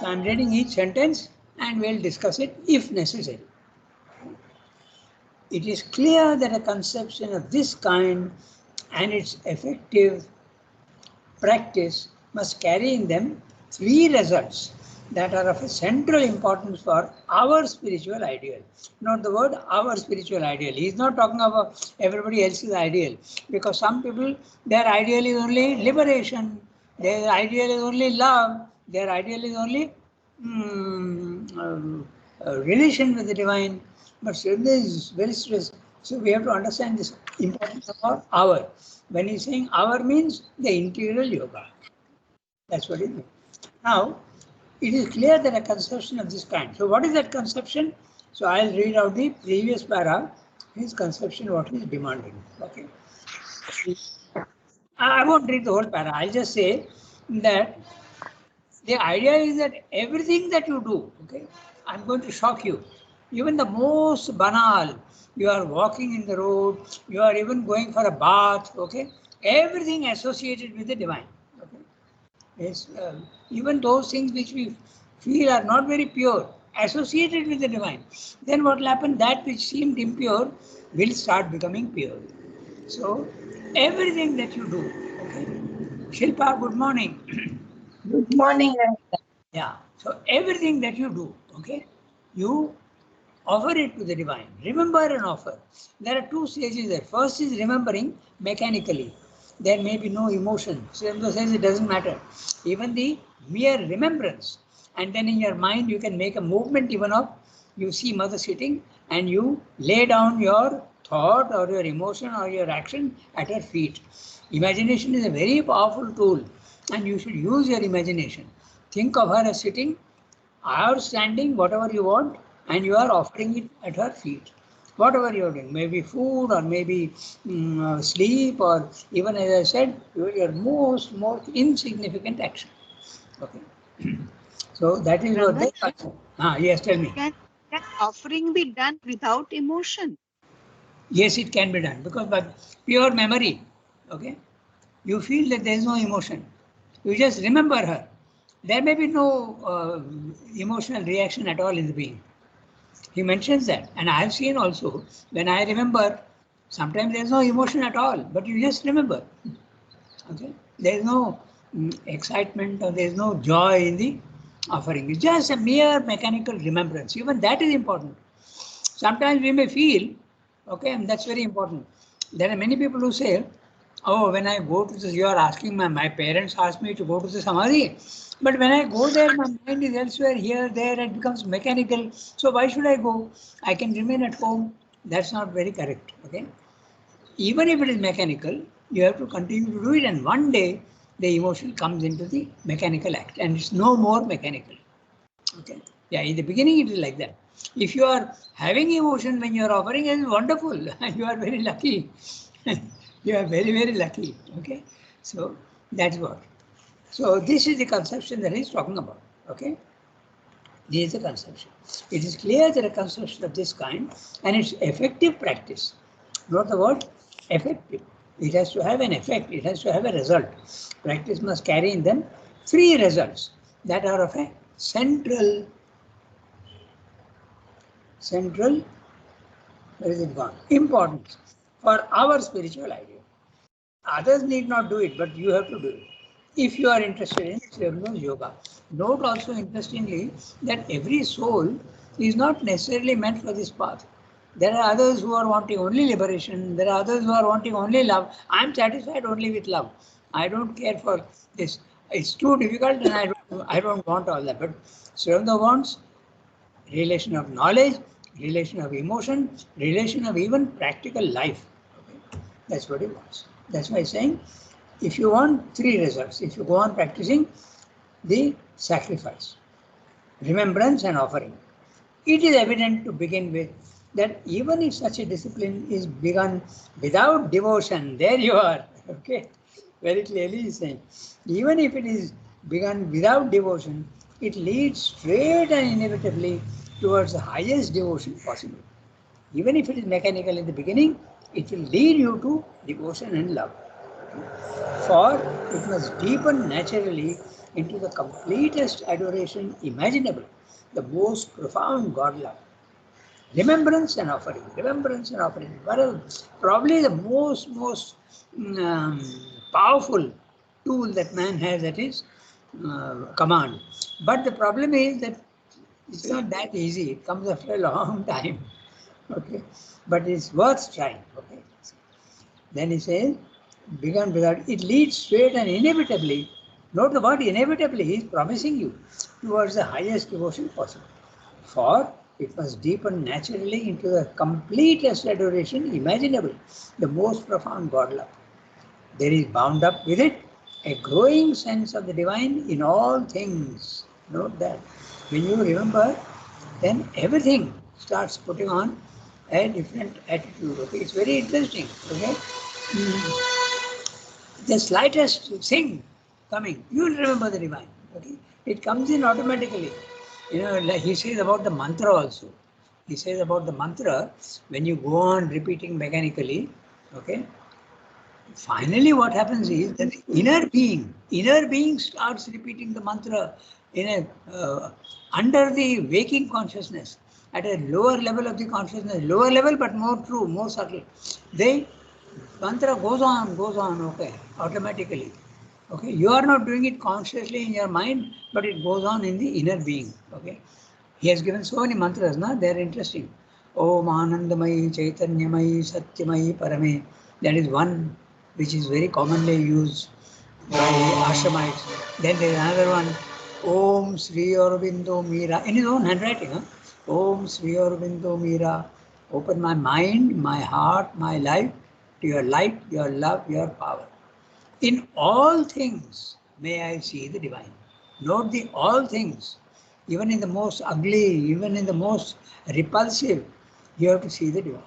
So I'm reading each sentence and we'll discuss it if necessary. It is clear that a conception of this kind and its effective practice must carry in them three results that are of a central importance for our spiritual ideal. Note the word our spiritual ideal. He is not talking about everybody else's ideal, because some people, their ideal is only liberation, their ideal is only love, their ideal is only relation with the divine. But Sridhar is very stressed. So we have to understand this importance of our. When he's saying our means the integral yoga. That's what it means. Now, it is clear that a conception of this kind. So what is that conception? So I'll read out the previous para, his conception, what he is demanding. Okay. I won't read the whole para. I'll just say that the idea is that everything that you do, okay, I'm going to shock you. Even the most banal, you are walking in the road, you are even going for a bath, okay, everything associated with the divine. Okay. Yes, even those things which we feel are not very pure, associated with the divine, then what will happen? That which seemed impure will start becoming pure. So, everything that you do, okay. Shilpa, good morning. Good morning. Yeah. So everything that you do, okay, you offer it to the divine. Remember and offer. There are two stages there. First is remembering mechanically. There may be no emotion. Sridhar says it doesn't matter. Even the mere remembrance. And then in your mind you can make a movement even of, you see mother sitting and you lay down your thought or your emotion or your action at her feet. Imagination is a very powerful tool and you should use your imagination. Think of her as sitting or standing, whatever you want, and you are offering it at her feet. Whatever you are doing, maybe food or maybe sleep, or even as I said, your most insignificant action. Okay. So that is what they. Yes, tell me. Can offering be done without emotion? Yes, it can be done because by pure memory, okay, you feel that there is no emotion. You just remember her. There may be no emotional reaction at all in the being. He mentions that. And I have seen also, when I remember, sometimes there is no emotion at all, but you just remember. Okay? There is no excitement or there is no joy in the offering. It's just a mere mechanical remembrance. Even that is important. Sometimes we may feel, okay, and that's very important. There are many people who say, oh, when I go to this, you are asking, my parents asked me to go to the Samadhi. But when I go there, my mind is elsewhere, here, there, it becomes mechanical. So why should I go? I can remain at home. That's not very correct. Okay. Even if it is mechanical, you have to continue to do it, and one day the emotion comes into the mechanical act and it's no more mechanical. Okay. Yeah, in the beginning it is like that. If you are having emotion when you are offering, it is wonderful. You are very lucky. You are very, very lucky. Okay. So that's what. So this is the conception that he's talking about. Okay. This is the conception. It is clear that a conception of this kind and its effective practice, not the word effective. It has to have an effect. It has to have a result. Practice must carry in them three results that are of a central, where is it gone? Importance for our spiritual idea. Others need not do it, but you have to do it. If you are interested in Sridhar's yoga. Note also interestingly that every soul is not necessarily meant for this path. There are others who are wanting only liberation. There are others who are wanting only love. I am satisfied only with love. I don't care for this. It's too difficult and I don't want all that. But Sridhar wants relation of knowledge, relation of emotion, relation of even practical life. Okay? That's what he wants. That's why he's saying, if you want three results, if you go on practicing the sacrifice, remembrance and offering, it is evident to begin with that even if such a discipline is begun without devotion, there you are, okay, very clearly he's saying, even if it is begun without devotion, it leads straight and inevitably towards the highest devotion possible. Even if it is mechanical in the beginning, it will lead you to devotion and love. For it must deepen naturally into the completest adoration imaginable, the most profound God love. Remembrance and offering, remembrance and offering. Well, probably the most powerful tool that man has at his command. But the problem is that it's not that easy. It comes after a long time. Okay, but it's worth trying. Okay. Then he says, begun without, it leads straight and inevitably, note the word inevitably, he is promising you towards the highest devotion possible. For it must deepen naturally into the completest adoration imaginable, the most profound God love. There is bound up with it a growing sense of the divine in all things. Note that. When you remember, then everything starts putting on a different attitude. Okay, it's very interesting. Okay, the slightest thing coming, you will remember the divine. Okay, it comes in automatically. You know, like he says about the mantra also. He says about the mantra when you go on repeating mechanically. Okay, finally, what happens is that the inner being starts repeating the mantra in a under the waking consciousness, at a lower level of the consciousness, lower level but more true, more subtle. The mantra goes on, okay, automatically. Okay, you are not doing it consciously in your mind, but it goes on in the inner being. Okay, he has given so many mantras, na? They are interesting. Om Anandamayi, Chaitanyamayi, Satyamayi, Parame. That is one which is very commonly used by ashramites. Then there is another one, Om Sri Aurobindo Meera, in his own handwriting. Huh? Om Sri Aurobindo Meera, open my mind, my heart, my life to your light, your love, your power. In all things may I see the divine. Note the all things. Even in the most ugly, even in the most repulsive, you have to see the divine.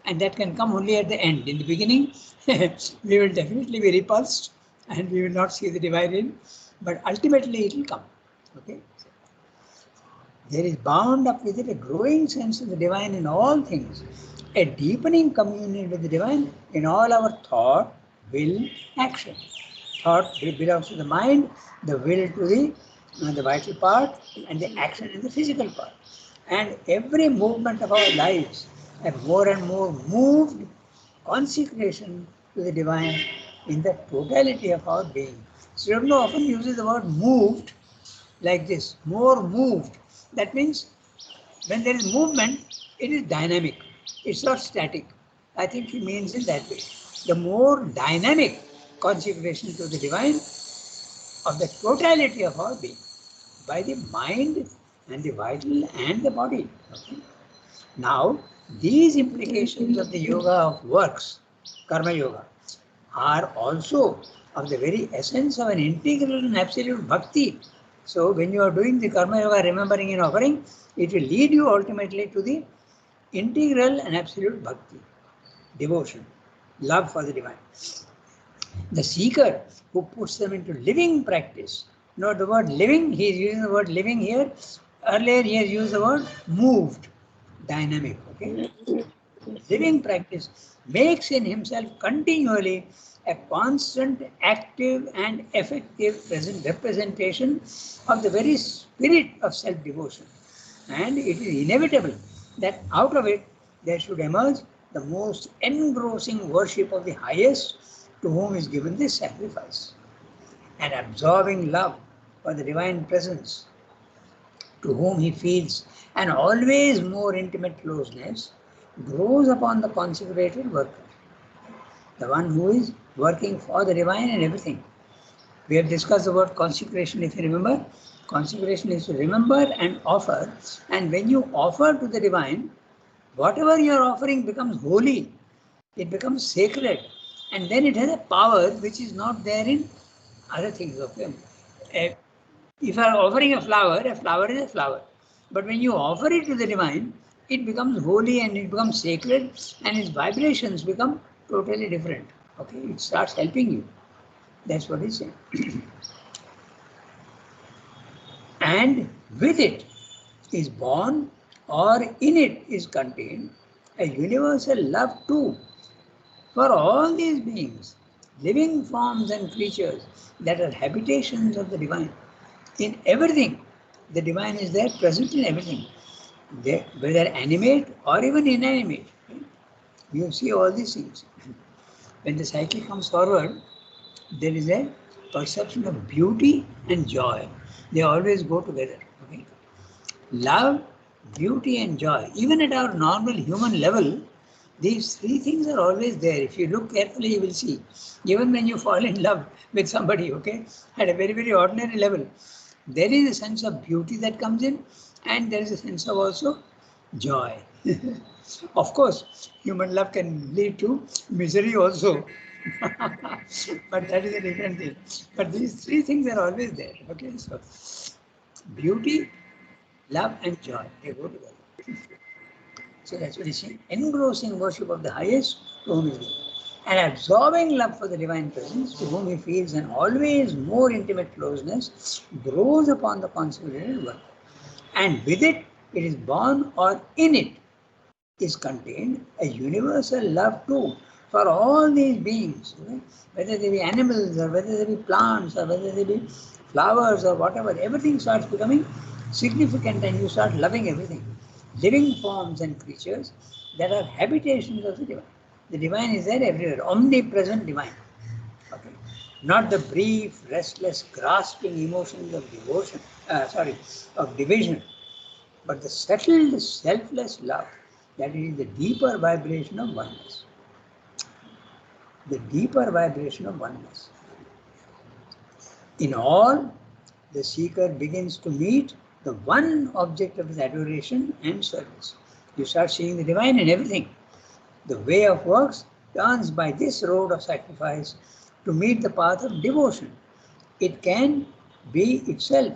And that can come only at the end. In the beginning, we will definitely be repulsed and we will not see the divine in, but ultimately it will come. Okay. There is bound up with it a growing sense of the divine in all things, a deepening communion with the divine in all our thought, will, action. Thought belongs to the mind, the will to the vital part, and the action is the physical part. And every movement of our lives, a more and more moved consecration to the divine in the totality of our being. Sri Aurobindo often uses the word moved like this, more moved. That means when there is movement, it is dynamic. It's not static. I think he means it that way. The more dynamic consecration to the divine of the totality of our being by the mind and the vital and the body. Okay? Now, these implications of the yoga of works, karma yoga, are also of the very essence of an integral and absolute bhakti. So, when you are doing the karma yoga, remembering and offering, it will lead you ultimately to the integral and absolute bhakti, devotion, love for the divine. The seeker who puts them into living practice. Note the word living, he is using the word living here. Earlier he has used the word moved, dynamic. Okay? Living practice makes in himself continually a constant, active and effective present representation of the very spirit of self-devotion. And it is inevitable that out of it there should emerge the most engrossing worship of the highest to whom is given this sacrifice. An absorbing love for the divine presence to whom he feels an always more intimate closeness grows upon the consecrated worker, the one who is working for the divine in everything. We have discussed the word consecration, if you remember. Consecration is to remember and offer, and when you offer to the divine, whatever you are offering becomes holy, it becomes sacred, and then it has a power which is not there in other things. Okay? If you are offering a flower is a flower. But when you offer it to the divine, it becomes holy and it becomes sacred, and its vibrations become totally different. Okay, it starts helping you. That's what he's saying. And with it is born, or in it is contained, a universal love too for all these beings. living forms and creatures that are habitations of the divine. In everything, the divine is there, present in everything, whether animate or even inanimate. You see all these things. When the psyche comes forward, there is a perception of beauty and joy. They always go together. Okay? Love, beauty, and joy. Even at our normal human level, these three things are always there. If you look carefully, you will see. Even when you fall in love with somebody, okay, at a very, very ordinary level, there is a sense of beauty that comes in, and there is a sense of also joy. Of course, human love can lead to misery also, but that is a different thing. But these three things are always there. Okay, so beauty, love, and joy, they go together. So that's what he's saying. Engrossing worship of the highest to whom is given. And absorbing love for the divine presence to whom he feels an always more intimate closeness grows upon the consecrated work. And with it, it is born, or in it is contained a universal love too for all these beings, okay? Whether they be animals or whether they be plants or whether they be flowers or whatever, everything starts becoming significant and you start loving everything. Living forms and creatures that are habitations of the divine. The divine is there everywhere, omnipresent divine. Okay? Not the brief, restless, grasping emotions of devotion, of division, but the settled, selfless love that is the deeper vibration of oneness. The deeper vibration of oneness. In all, the seeker begins to meet the one object of his adoration and service. You start seeing the divine in everything. The way of works turns by this road of sacrifice to meet the path of devotion. It can be itself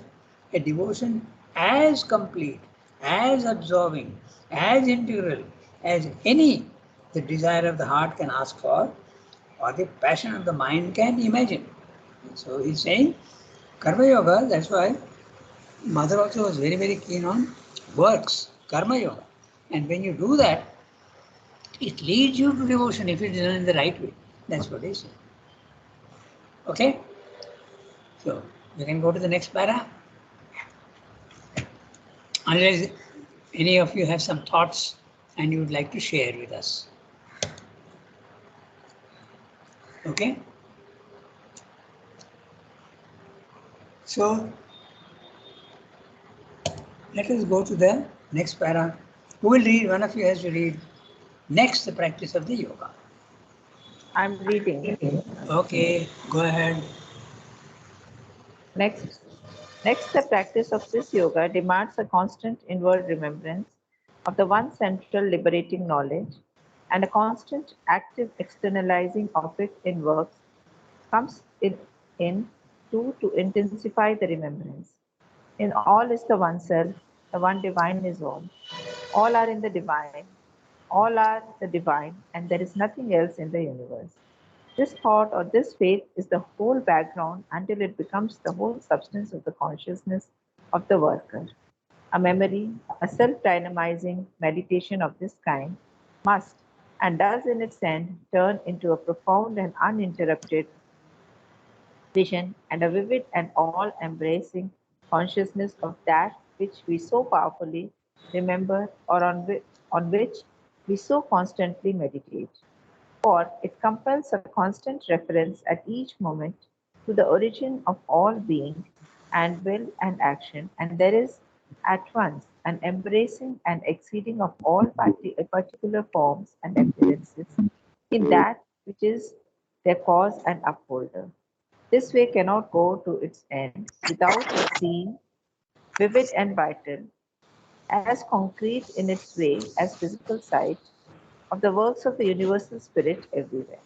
a devotion as complete, as absorbing, as integral as any the desire of the heart can ask for or the passion of the mind can imagine. So he's saying Karma Yoga, that's why Mother also was very, very keen on works, Karma Yoga. And when you do that, it leads you to devotion if it is done in the right way. That's what he said. Okay? So you can go to the next para. Unless any of you have some thoughts and you would like to share with us. Okay? So let us go to the next para. Who will read? One of you has to read. Next, the practice of the yoga. I'm reading. Okay, go ahead. Next, the practice of this yoga demands a constant inward remembrance of the one central liberating knowledge and a constant active externalizing of it in works comes in to intensify the remembrance. In all is the one self, the one divine is all. All are in the divine, all are the divine, and there is nothing else in the universe. This thought or this faith is the whole background until it becomes the whole substance of the consciousness of the worker. A memory, a self dynamizing meditation of this kind must and does in its end turn into a profound and uninterrupted vision and a vivid and all embracing consciousness of that which we so powerfully remember or on which we so constantly meditate. For it compels a constant reference at each moment to the origin of all being and will and action, and there is at once an embracing and exceeding of all particular forms and appearances in that which is their cause and upholder. This way cannot go to its end without its seeing vivid and vital, as concrete in its way as physical sight of the works of the universal spirit everywhere.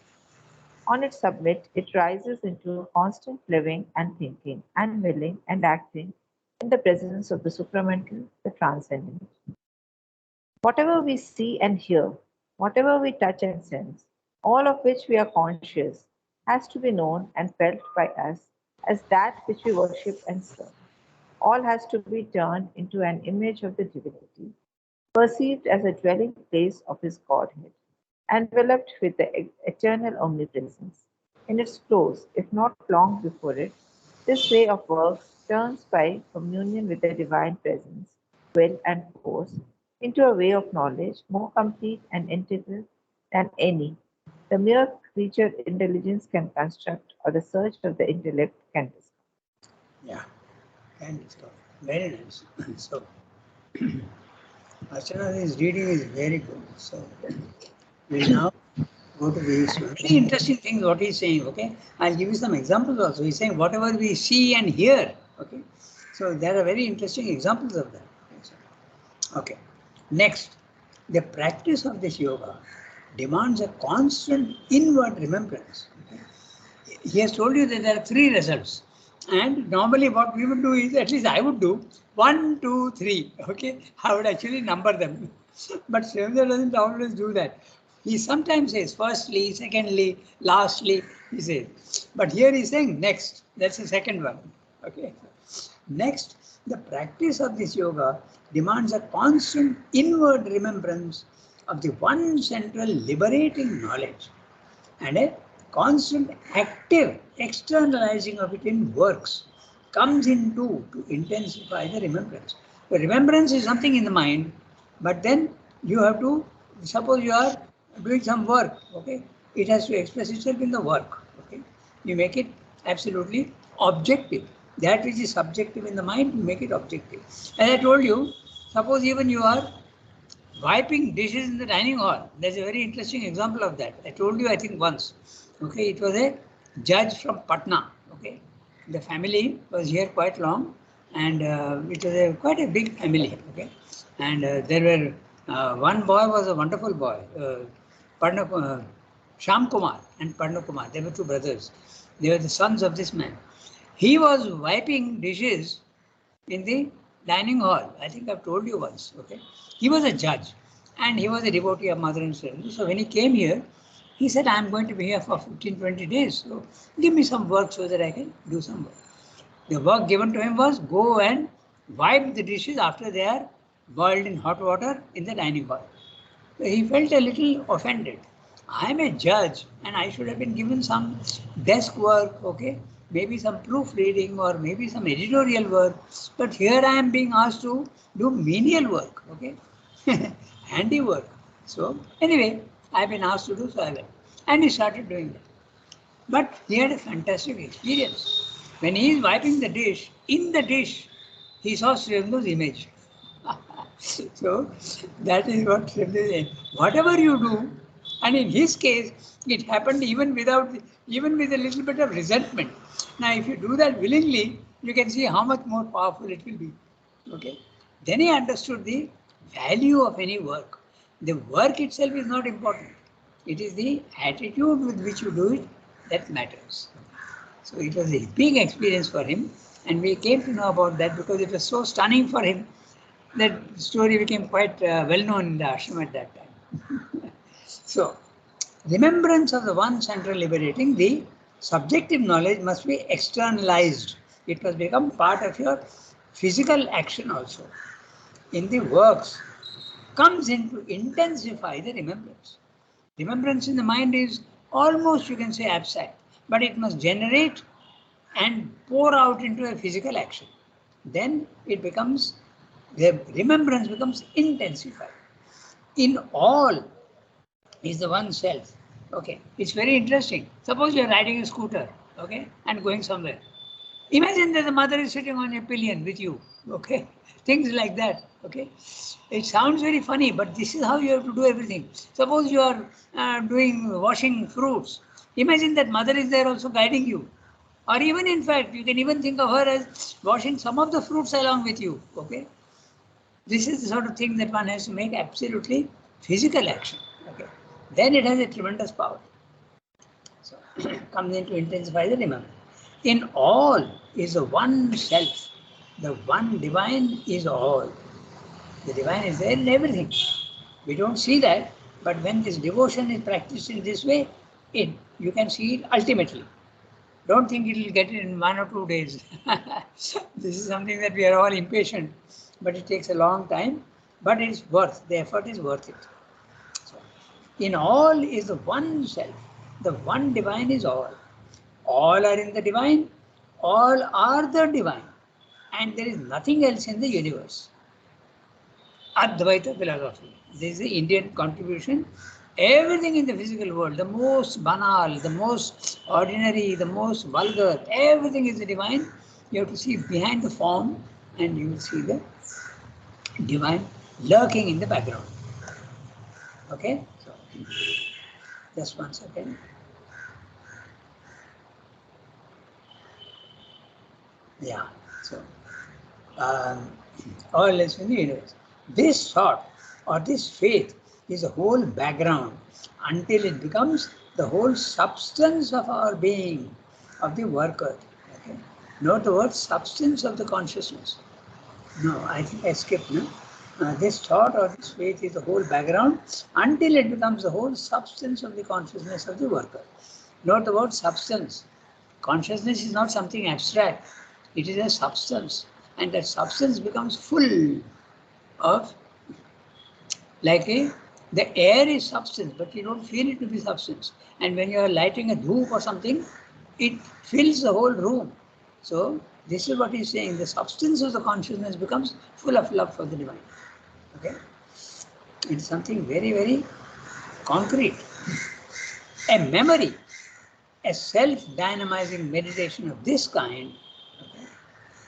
On its summit, it rises into a constant living and thinking and willing and acting in the presence of the supramental, the transcendent. Whatever we see and hear, whatever we touch and sense, all of which we are conscious, has to be known and felt by us as that which we worship and serve. All has to be turned into an image of the divinity, perceived as a dwelling place of his Godhead, enveloped with the eternal omnipresence. in its close, if not long before it. This way of work turns by communion with the divine presence, will, and force into a way of knowledge more complete and integral than any the mere creature intelligence can construct or the search of the intellect can discover. Yeah, can discover. Very nice. So, Archana's reading is very good. So, we'll now go to this one. Very interesting things what he's saying, okay? I'll give you some examples also. He's saying whatever we see and hear, okay? So, there are very interesting examples of that. Okay. Next, the practice of this yoga demands a constant inward remembrance. Okay? He has told you that there are 3 results. And normally what we would do is, at least I would do, 1, 2, 3. Okay, I would actually number them. But Srivendra doesn't always do that. He sometimes says firstly, secondly, lastly, he says. But here he's saying next. That's the second one. Okay. Next, the practice of this yoga demands a constant inward remembrance of the one central liberating knowledge and a constant active externalizing of it in works comes into to intensify the remembrance. The remembrance is something in the mind, but then you have to, suppose you are doing some work, okay, it has to express itself in the work, okay. You make it absolutely objective. That which is subjective in the mind, you make it objective. As I told you, suppose even you are wiping dishes in the dining hall. There's a very interesting example of that. I told you, I think once. Okay, it was a judge from Patna. Okay, the family was here quite long, and it was quite a big family. Okay, and there were one boy was a wonderful boy, Sham Kumar and Padna Kumar. They were 2 brothers. They were the sons of this man. He was wiping dishes in the dining hall. I think I've told you once. Okay, he was a judge and he was a devotee of Mother and Surrender. So when he came here, he said, I'm going to be here for 15-20 days. So give me some work so that I can do some work. The work given to him was go and wipe the dishes after they are boiled in hot water in the dining hall. So he felt a little offended. I'm a judge and I should have been given some desk work, okay, maybe some proofreading or maybe some editorial work, but here I am being asked to do menial work, okay, handiwork. So anyway, I've been asked to do, so I went. And he started doing that. But he had a fantastic experience. When he is wiping the dish, in the dish, he saw Srivendru's image. So that is what Srivendra is saying. Whatever you do, and in his case, it happened even with a little bit of resentment. Now, if you do that willingly, you can see how much more powerful it will be. Okay. Then he understood the value of any work. The work itself is not important. It is the attitude with which you do it that matters. So it was a big experience for him, and we came to know about that because it was so stunning for him that story became quite well known in the ashram at that time. So, remembrance of the one central liberating, the subjective knowledge must be externalized. It must become part of your physical action also. In the works, comes in to intensify the remembrance. Remembrance in the mind is almost, you can say, abstract, but it must generate and pour out into a physical action. Then it becomes, the remembrance becomes intensified. In all is the one self. Okay, it's very interesting. Suppose you're riding a scooter, okay, and going somewhere. Imagine that the mother is sitting on a pillion with you, okay, things like that, okay. It sounds very funny, but this is how you have to do everything. Suppose you are washing fruits. Imagine that mother is there also guiding you. Or even in fact, you can even think of her as washing some of the fruits along with you, okay. This is the sort of thing that one has to make absolutely physical action, okay. Then it has a tremendous power. So, comes in to intensify the remembrance. In all is the one self. The one divine is all. The divine is there in everything. We don't see that, but when this devotion is practiced in this way, you can see it ultimately. Don't think it will get it in 1 or 2 days. This is something that we are all impatient, but it takes a long time, but the effort is worth it. So, in all is the one self. The one divine is all. All are in the divine, all are the divine, and there is nothing else in the universe. Advaita philosophy. This is the Indian contribution. Everything in the physical world, the most banal, the most ordinary, the most vulgar, everything is the divine. You have to see behind the form and you will see the divine lurking in the background. Okay? So, just 1 second. Yeah. So, all else in the universe. This thought or this faith is the whole background until it becomes the whole substance of our being, of the worker. Okay? Note the word substance of the consciousness. No, I think I skipped. No? This thought or this faith is the whole background until it becomes the whole substance of the consciousness of the worker. Note the word substance. Consciousness is not something abstract. It is a substance. And that substance becomes full of, the air is substance, but you don't feel it to be substance. And when you are lighting a dhoop or something, it fills the whole room. So this is what he's saying. The substance of the consciousness becomes full of love for the divine. Okay? It's something very, very concrete. A memory, a self-dynamizing meditation of this kind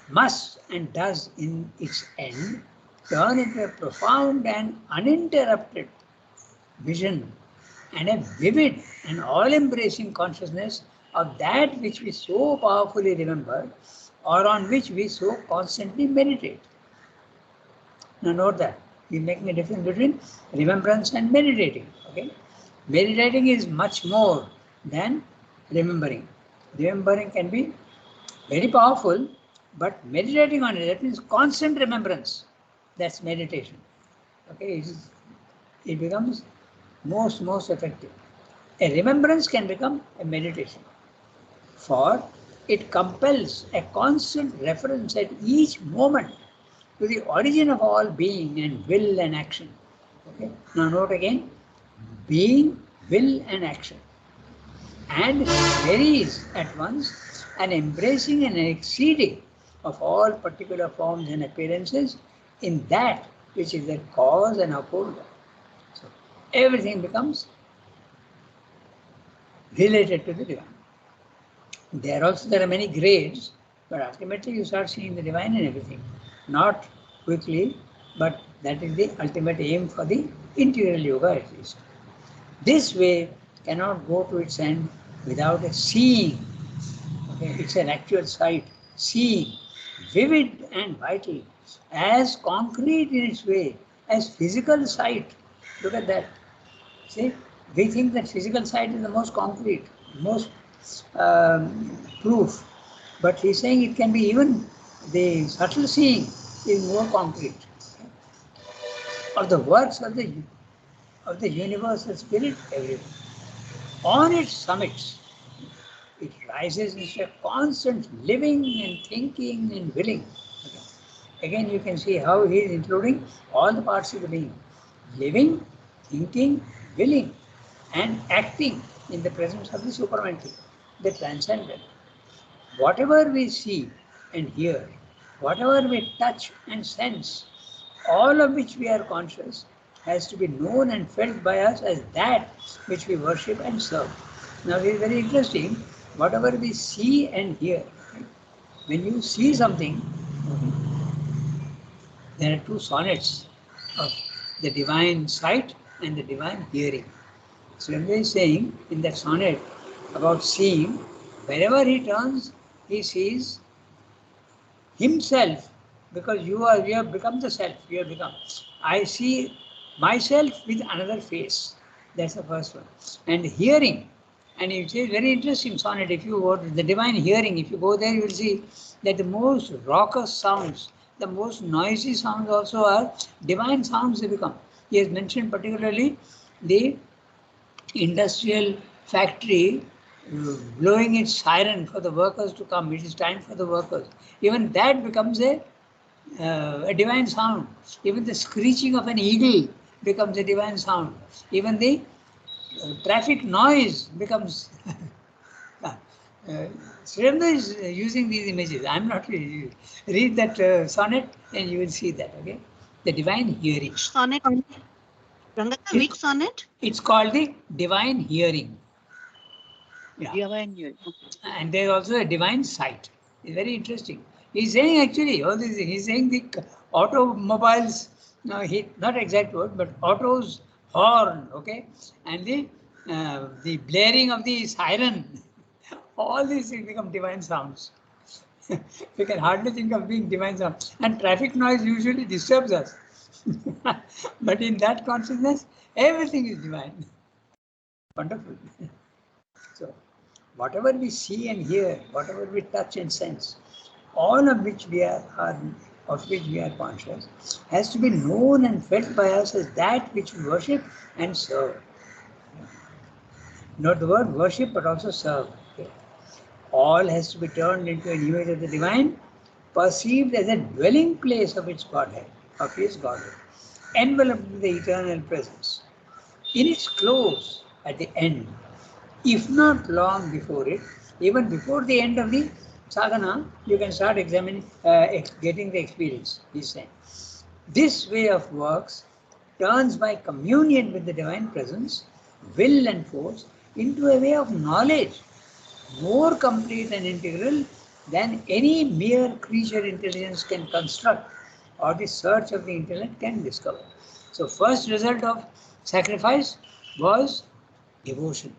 must and does in its end turn into a profound and uninterrupted vision and a vivid and all-embracing consciousness of that which we so powerfully remember or on which we so constantly meditate. Now note that we're making a difference between remembrance and meditating. Okay? Meditating is much more than remembering. Remembering can be very powerful, but meditating on it, that means constant remembrance. That's meditation. Okay, it becomes most effective. A remembrance can become a meditation, for it compels a constant reference at each moment to the origin of all being and will and action. Okay. Now note again, being, will and action. And varies at once an embracing and an exceeding of all particular forms and appearances in that which is the cause and upholder. So everything becomes related to the divine. There are many grades, but ultimately you start seeing the divine in everything. Not quickly, but that is the ultimate aim for the integral yoga at least. This way cannot go to its end without a seeing. Okay, it's an actual sight, seeing, vivid and vital, as concrete in its way as physical sight. Look at that. See, we think that physical sight is the most concrete, most proof, but he's saying it can be even the subtle seeing is more concrete. Of the works of the universal spirit everywhere. On its summits, it rises into a constant living and thinking and willing. Okay. Again, you can see how he is including all the parts of the being. Living, thinking, willing, and acting in the presence of the supramental, the transcendent. Whatever we see and hear, whatever we touch and sense, all of which we are conscious, has to be known and felt by us as that which we worship and serve. Now it is very interesting, whatever we see and hear. When you see something, there are two sonnets of the divine sight and the divine hearing. So Swami is saying in that sonnet about seeing, wherever he turns, he sees himself, because you have become the self, you have become. I see myself with another face. That's the first one. And hearing, and it is very interesting sonnet. If you go to the divine hearing, if you go there, you will see that the most raucous sounds, the most noisy sounds also are divine sounds they become. He has mentioned particularly the industrial factory blowing its siren for the workers to come. It is time for the workers. Even that becomes a divine sound. Even the screeching of an eagle becomes a divine sound. Even the traffic noise becomes Srirendra is using these images. I'm not. Read that sonnet and you will see that. Okay, the divine hearing. Sonnet. Rangata, which sonnet? It's called the divine hearing. Yeah. Divine hearing. And there's also a divine sight. It's very interesting. He's saying actually all these things. He's saying the automobiles, no, he not exact word, but autos horn, okay, and the blaring of the siren. All these things become divine sounds. We can hardly think of being divine sounds. And traffic noise usually disturbs us. But in that consciousness, everything is divine. Wonderful. So, whatever we see and hear, whatever we touch and sense, all of which of which we are conscious, has to be known and felt by us as that which we worship and serve. Not the word worship, but also serve. Okay. All has to be turned into an image of the divine, perceived as a dwelling place of its Godhead, of his Godhead, enveloped in the eternal presence. In its close, at the end, if not long before it, even before the end of the sadhana, you can start examining, getting the experience, he's saying. This way of works turns by communion with the divine presence, will and force, into a way of knowledge, more complete and integral than any mere creature intelligence can construct or the search of the intellect can discover. So first result of sacrifice was devotion.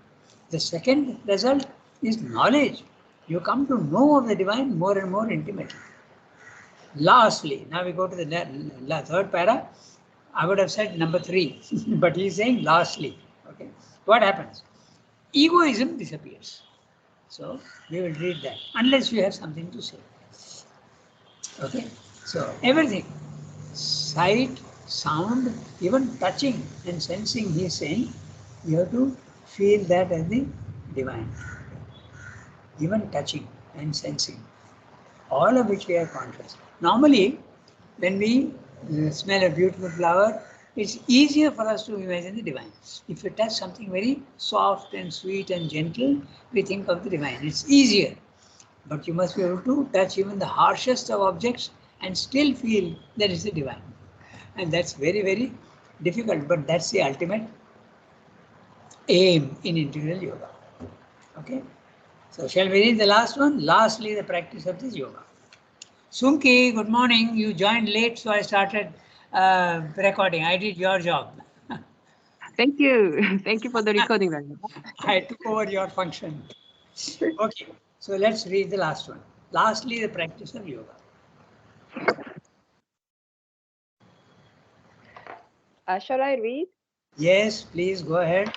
The second result is knowledge. You come to know of the divine more and more intimately. Lastly, now we go to the third para. I would have said number 3, but he's saying lastly. Okay, what happens? Egoism disappears. So we will read that unless you have something to say. Okay, so everything, sight, sound, even touching and sensing, he is saying, you have to feel that as the divine. Even touching and sensing, all of which we are conscious. Normally, when we smell a beautiful flower, it's easier for us to imagine the divine. If you touch something very soft and sweet and gentle, we think of the divine. It's easier. But you must be able to touch even the harshest of objects and still feel that it's the divine. And that's very, very difficult, but that's the ultimate aim in integral yoga. Okay? So shall we read the last one? Lastly, the practice of this yoga. Sunki, good morning. You joined late, so I started recording. I did your job. Thank you. Thank you for the recording, Ranga. I took over your function. Okay, so let's read the last one. Lastly, the practice of yoga. Shall I read? Yes, please go ahead.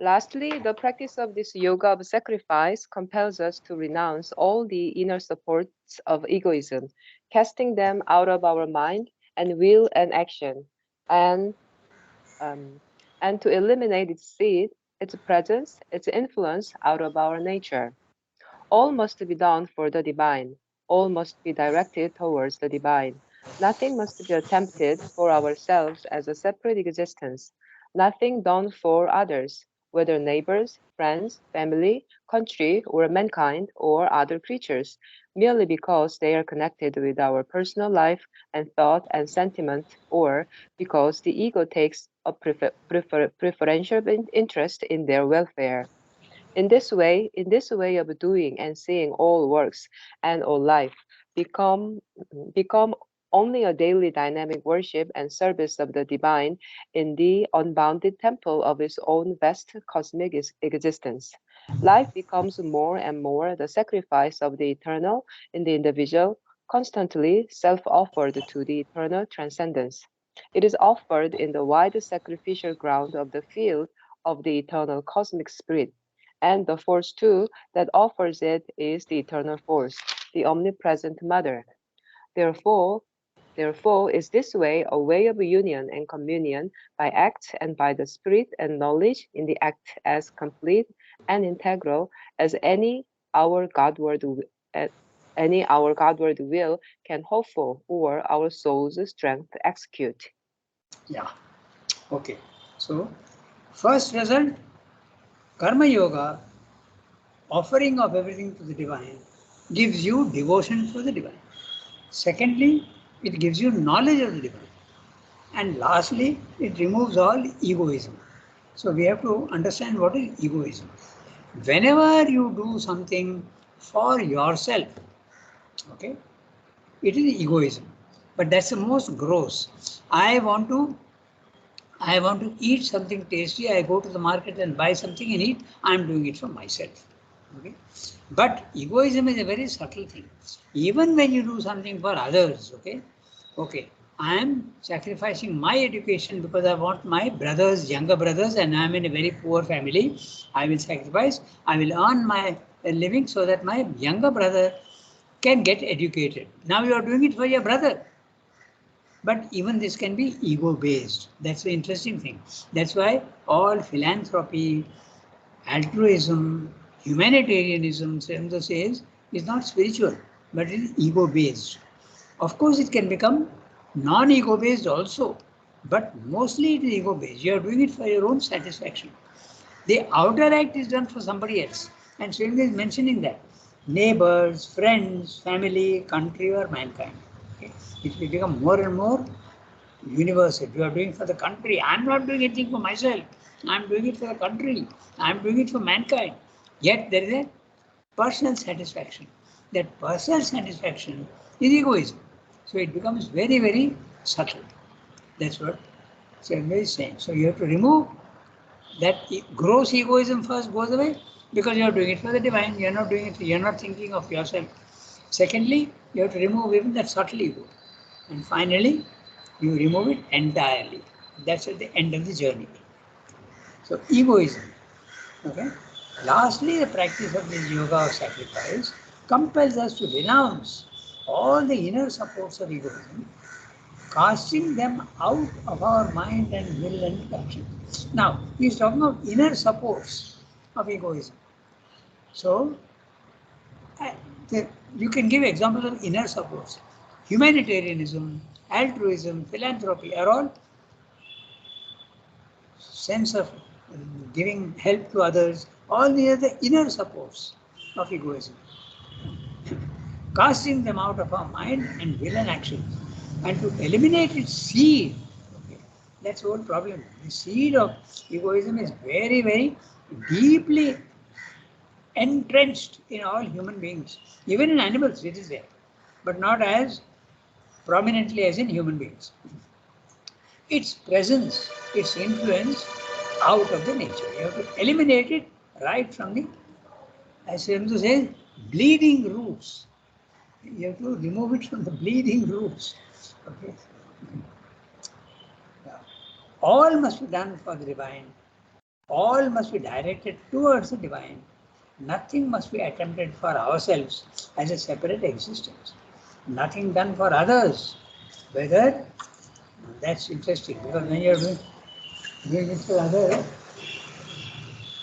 Lastly, the practice of this yoga of sacrifice compels us to renounce all the inner supports of egoism, casting them out of our mind and will and action, and to eliminate its seed, its presence, its influence out of our nature. All must be done for the divine. All must be directed towards the divine. Nothing must be attempted for ourselves as a separate existence. Nothing done for others, whether neighbors, friends, family, country, or mankind, or other creatures, merely because they are connected with our personal life and thought and sentiment, or because the ego takes a preferential interest in their welfare. In this way of doing and seeing, all works and all life become become only a daily dynamic worship and service of the divine in the unbounded temple of its own vast cosmic existence. Life becomes more and more the sacrifice of the eternal in the individual, constantly self-offered to the eternal transcendence. It is offered in the wide sacrificial ground of the field of the eternal cosmic spirit, and the force too that offers it is the eternal force, the omnipresent mother. Therefore, therefore is this way of union and communion by act and by the spirit and knowledge in the act as complete and integral as any our Godward will can hope for or our soul's strength execute. Yeah. Okay. So, first result, Karma Yoga offering of everything to the divine gives you devotion for the divine. Secondly, it gives you knowledge of the divine. And lastly, it removes all egoism. So we have to understand what is egoism. Whenever you do something for yourself, okay, it is egoism. But that's the most gross. I want to eat something tasty. I go to the market and buy something and eat. I'm doing it for myself. Okay? But egoism is a very subtle thing. Even when you do something for others, okay, I am sacrificing my education because I want my brothers, younger brothers, and I'm in a very poor family. I will sacrifice. I will earn my living so that my younger brother can get educated. Now you are doing it for your brother. But even this can be ego-based. That's the interesting thing. That's why all philanthropy, altruism, humanitarianism, Sremda says, is not spiritual, but it is ego-based. Of course, it can become non-ego-based also, but mostly it is ego-based. You are doing it for your own satisfaction. The outer act is done for somebody else. And Sremda is mentioning that. Neighbors, friends, family, country, or mankind. Okay? It will become more and more universal. You are doing for the country. I'm not doing anything for myself. I'm doing it for the country. I'm doing it for mankind. Yet there is a personal satisfaction. That personal satisfaction is egoism. So it becomes very, very subtle. That's what Sremda is saying. So you have to remove that gross egoism first goes away because you are doing it for the divine. You are not doing it. You are not thinking of yourself. Secondly, you have to remove even that subtle ego. And finally, you remove it entirely. That's at the end of the journey. So egoism. Okay. Lastly, the practice of this yoga of sacrifice compels us to renounce all the inner supports of egoism, casting them out of our mind and will and action. Now, he is talking of inner supports of egoism. So, you can give examples of inner supports. Humanitarianism, altruism, philanthropy are all sense of giving help to others. All these are the inner supports of egoism. Casting them out of our mind and will and action. And to eliminate its seed, okay, that's the whole problem. The seed of egoism is very, very deeply entrenched in all human beings. Even in animals it is there, but not as prominently as in human beings. Its presence, its influence out of the nature. You have to eliminate it right from the, as Sremda says, bleeding roots. You have to remove it from the bleeding roots. Okay. All must be done for the divine. All must be directed towards the divine. Nothing must be attempted for ourselves as a separate existence. Nothing done for others. Whether, that's interesting because when you are doing it for others.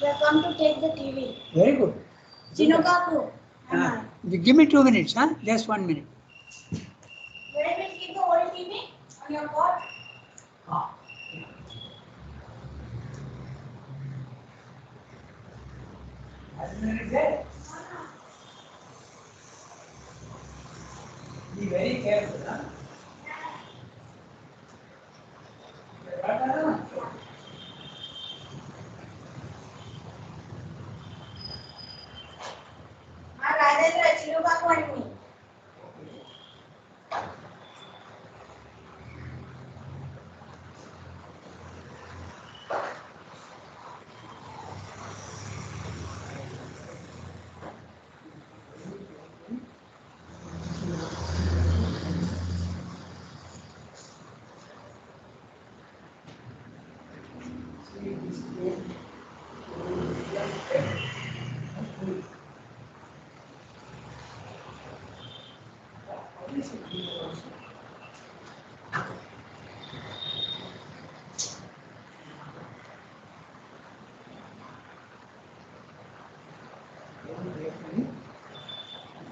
We have come to take the TV. Very good. Chinokaku. Give me 2 minutes, huh? Just 1 minute. Where will keep the old TV? On your cot? Be very careful, huh? Rajendra, Chinokaku and me.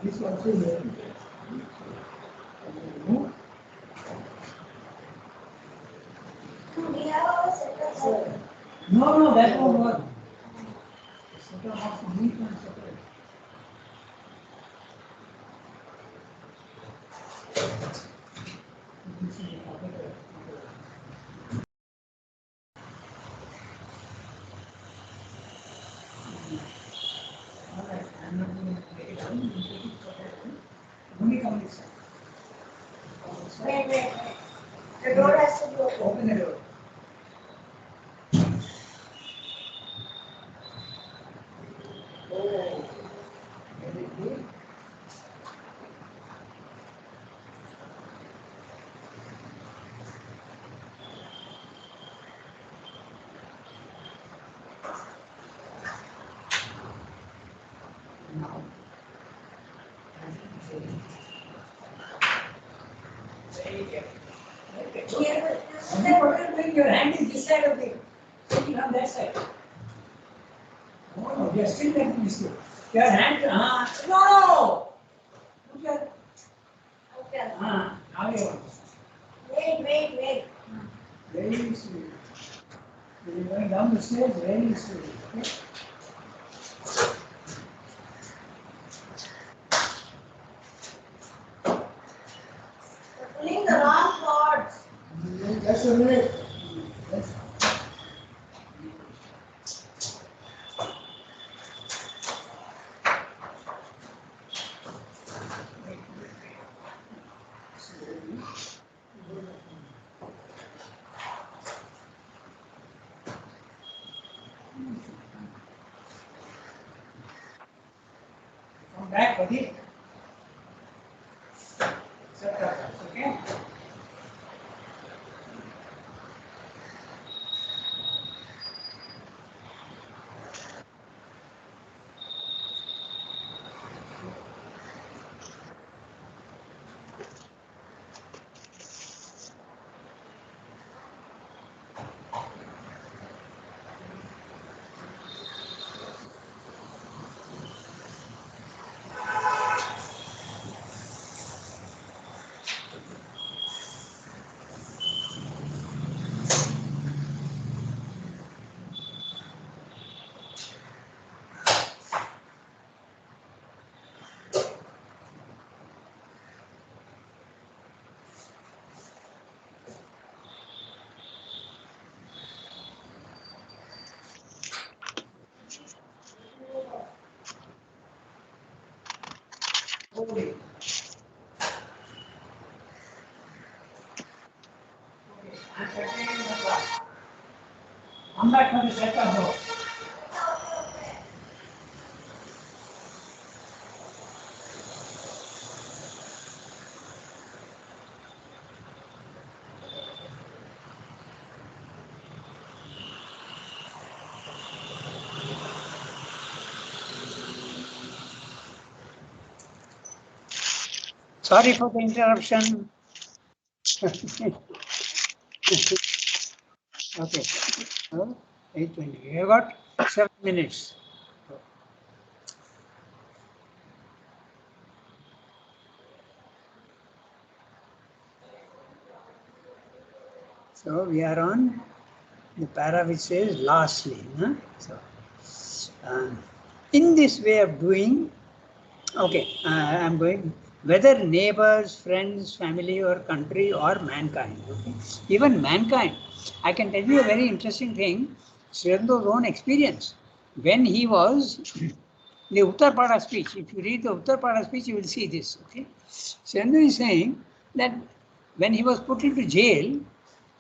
This also here. We have our setup. No, that won't work. Wait, wait, wait. The door has to be open. Open the door. Oh, very good. Now, very careful. Here, When your hand is this side of the, taking on that side. No, you are still making mistake. Your hand, no. Look at, okay. now you want. Wait, wait, wait. Very slowly. When you are going down the stairs, very slowly. Okay? You're pulling the wrong cords. Just a minute. Yes. Come back, buddy. Set up, okay? Slowly. I'm setting in the class. Come back from the setup door. Sorry for the interruption. Okay. So, 8:20. You got 7 minutes. So we are on the para which says lastly. Huh? So, in this way of doing, okay, I'm going, whether neighbors, friends, family, or country, or mankind. Okay? Even mankind. I can tell you a very interesting thing, Srirando's own experience. When he was, the Uttarpada speech, if you read the Uttarpada speech, you will see this. Okay? Srirando is saying that when he was put into jail,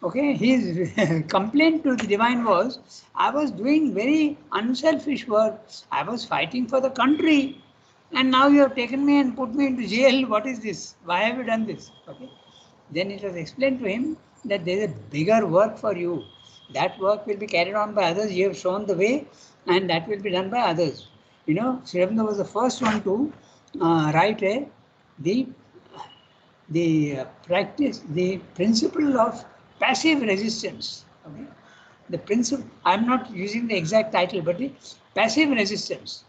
okay, his complaint to the divine was, I was doing very unselfish work. I was fighting for the country. And now you have taken me and put me into jail. What is this? Why have you done this? Okay. Then it was explained to him that there is a bigger work for you. That work will be carried on by others. You have shown the way, and that will be done by others. You know, Sri Aurobindo was the first one to write the practice, the principle of passive resistance. Okay? The principle, I'm not using the exact title, but the passive resistance.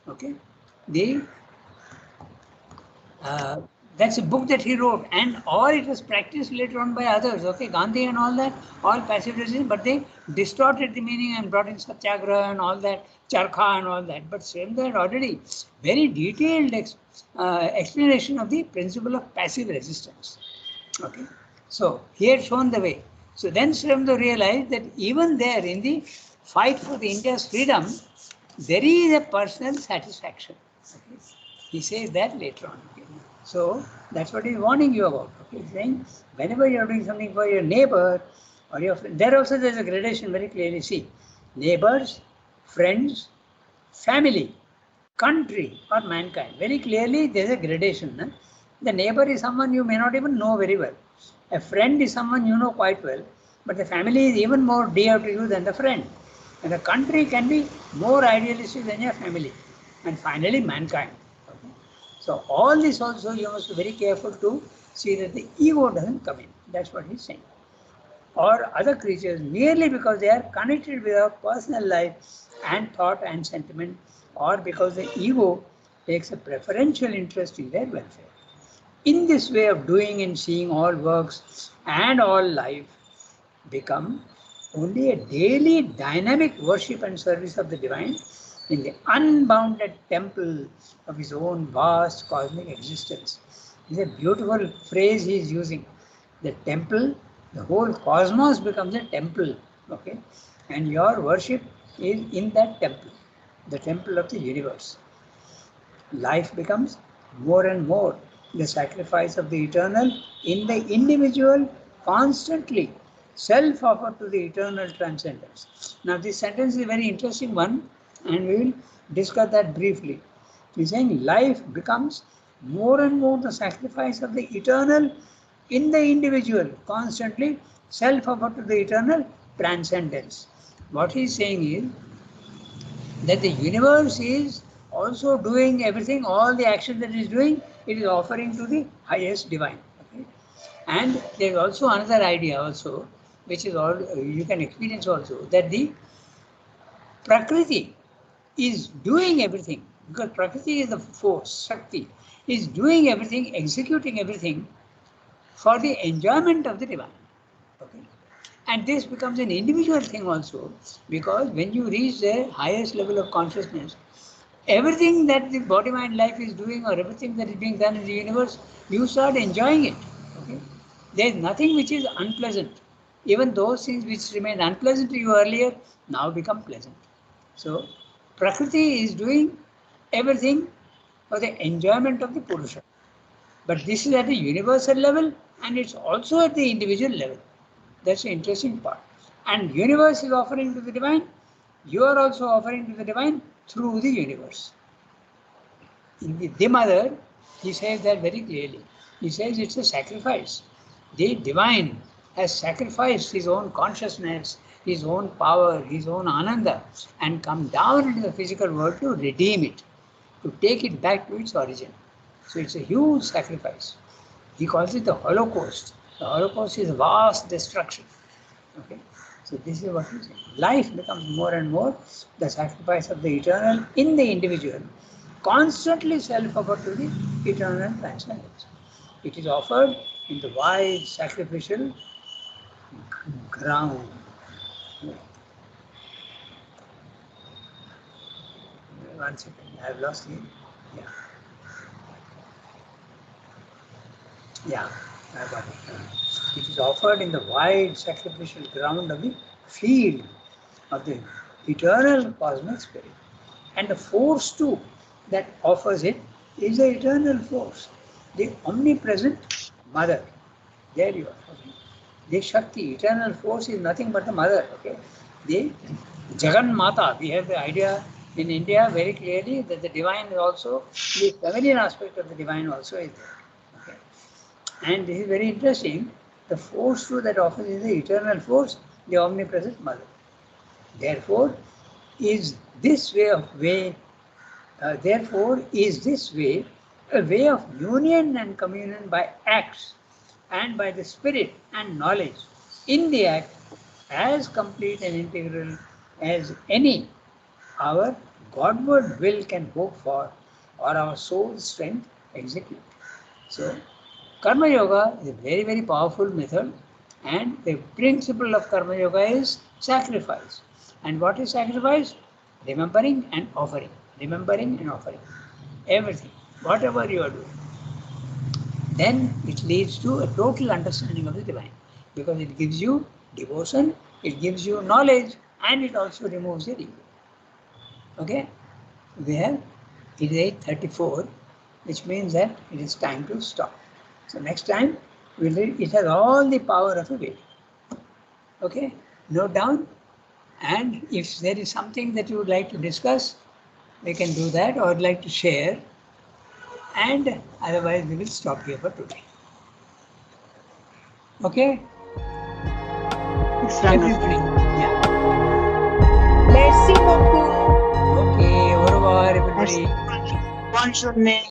Okay? The That's a book that he wrote, and or it was practiced later on by others. Okay, Gandhi and all that, all passive resistance, but they distorted the meaning and brought in satyagraha and all that, charkha and all that. But Sremda had already very detailed explanation of the principle of passive resistance. Okay, so he had shown the way. So then Sremda realized that even there in the fight for the India's freedom, there is a personal satisfaction. Okay? He says that later on. Okay? So that's what he's warning you about. Okay? He's saying whenever you're doing something for your neighbor or your friend, there also there's a gradation very clearly. See, neighbors, friends, family, country, or mankind. Very clearly there's a gradation. Huh? The neighbor is someone you may not even know very well. A friend is someone you know quite well, but the family is even more dear to you than the friend. And the country can be more idealistic than your family. And finally, mankind. Okay? So all this also you must be very careful to see that the ego doesn't come in. That's what he's saying. Or other creatures merely because they are connected with our personal life and thought and sentiment, or because the ego takes a preferential interest in their welfare. In this way of doing and seeing, all works and all life become only a daily dynamic worship and service of the divine in the unbounded temple of his own vast cosmic existence. It's a beautiful phrase he is using. The temple, the whole cosmos becomes a temple, okay? And your worship is in that temple, the temple of the universe. Life becomes more and more the sacrifice of the eternal in the individual, constantly self-offered to the eternal transcendence. Now this sentence is a very interesting one, and we will discuss that briefly. He's saying life becomes more and more the sacrifice of the eternal in the individual, constantly self-offered to the eternal transcendence. What he's saying is that the universe is also doing everything, all the action that it is doing, it is offering to the highest divine. Okay? And there is also another idea also, which is all you can experience also, that the Prakriti is doing everything, because Prakriti is the force, Shakti, is doing everything, executing everything for the enjoyment of the divine. Okay? And this becomes an individual thing also, because when you reach the highest level of consciousness, everything that the body mind life is doing, or everything that is being done in the universe, you start enjoying it. Okay? There is nothing which is unpleasant. Even those things which remained unpleasant to you earlier now become pleasant. So Prakriti is doing everything for the enjoyment of the Purusha. But this is at the universal level, and it's also at the individual level. That's the interesting part. And universe is offering to the divine. You are also offering to the divine through the universe. In the mother, he says that very clearly. He says it's a sacrifice. The divine has sacrificed his own consciousness, his own power, his own ananda, and come down into the physical world to redeem it, to take it back to its origin. So it's a huge sacrifice. He calls it the Holocaust. The Holocaust is vast destruction. Okay? So this is what he says. Life becomes more and more the sacrifice of the eternal in the individual, constantly self-offered to the eternal transcendence. It is offered in the wide sacrificial ground. One second, I have lost it. Yeah. Yeah, I got it. It is offered in the wide sacrificial ground of the field of the eternal cosmic spirit. And the force too that offers it is the eternal force, the omnipresent mother. There you are. Okay. The Shakti, eternal force, is nothing but the mother. Okay. The Jagan Mata, we have the idea in India very clearly that the divine is also, the feminine aspect of the divine also is there. Okay. And this is very interesting. The force too that offers is the eternal force, the omnipresent mother. Therefore, is this way a way of union and communion by acts and by the spirit and knowledge in the act, as complete and integral as any our Godward will can hope for or our soul's strength execute. So, Karma Yoga is a very, very powerful method, and the principle of Karma Yoga is sacrifice. And what is sacrifice? Remembering and offering. Remembering and offering. Everything, whatever you are doing. Then it leads to a total understanding of the divine, because it gives you devotion, it gives you knowledge, and it also removes your ego. Okay? We have, it is 8:34, which means that it is time to stop. So next time we'll read, it has all the power of a will. Okay? Note down, and if there is something that you would like to discuss, we can do that, or like to share, and otherwise we will stop here for today. Okay? Yes, Ranga. Everybody. Yeah. Merci beaucoup. Okay, au revoir everybody. Bonne journée.